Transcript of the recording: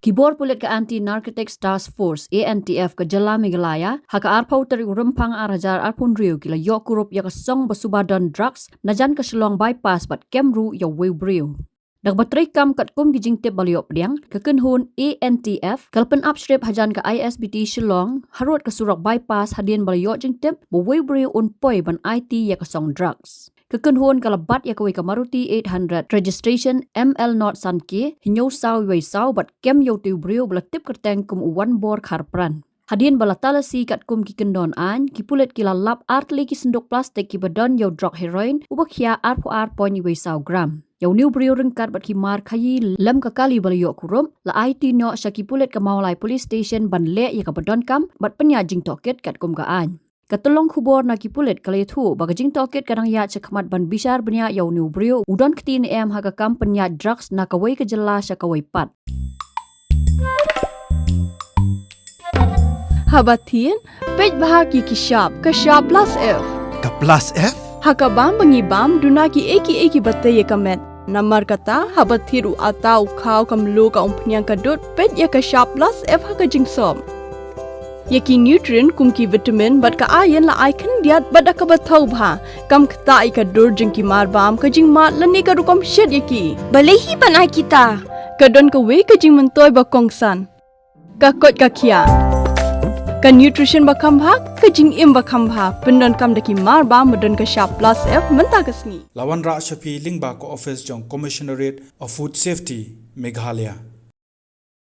Kibor Pulit ke Anti-Narcotics Task Force ANTF ke Jylla Meghalaya haka arpau teri rempang arajar arpun riu kila yok kurup ya kesong basubadan drugs Najan ke Shillong bypass bat kemru ya wibriu. Dak bateri kam kat kum gijing tip baliok pediang ke kenhun ANTF kalpen upstrip hajan ke ISBT Shillong harut ke surak bypass hadian baliok jing tip bo wibriu unpoi ban IT ya kesong drugs. Kekenhuan kalabat ya kawi Maruti 800 registration ML not sanke hinyo saw wei saw bat kem yo tiu brio belatip kerteng kum Wanbor karpran. Hadian balatalasi kat kum ki kendon an ki Pulit kila lap artli ki sendok plastik ki badan yo Drok Heroin ubak ya arpo point wei saw gram. Yo new brio rengkat bat ki mar khayi lem ka kali baliok kurum la IT no sya ki Pulit ke Mawīong police station ban le ya ka badan kam bat penya jing toket kat kum ka an. Katulong kubor na ki Pulit kali thu bagajing toket kadang ya cekmat ban bishar benya yau new brio udon ktin haka kampanya drugs na kawai ke Jylla sya kawai pat. Habatin pej bahagi ki Shah plus F. Ka plus F? Haka bam bangi bam duna ki eki batai kamet. Namar kata habathiru atau kau kamlu ka umpnyang kadut pej ya ka Shah plus F haka jingsom. Yaki nutrient kum ki vitamin bat ka iron la icon diat bat ka bathau bha kam khta ka dur jing ki mar bam ka jing mat lani ka rukom shed yaki balehi banai kita ka don ka we ka jing mentoy ba kongsan ka kot ka khia ka nutrition ba kham bha ka jing im ba kham bha pendon kam daki mar bam modon ka Shah plus F menta kasni Lawan ra shapi lingba ko office jong commissionerate of food safety Meghalaya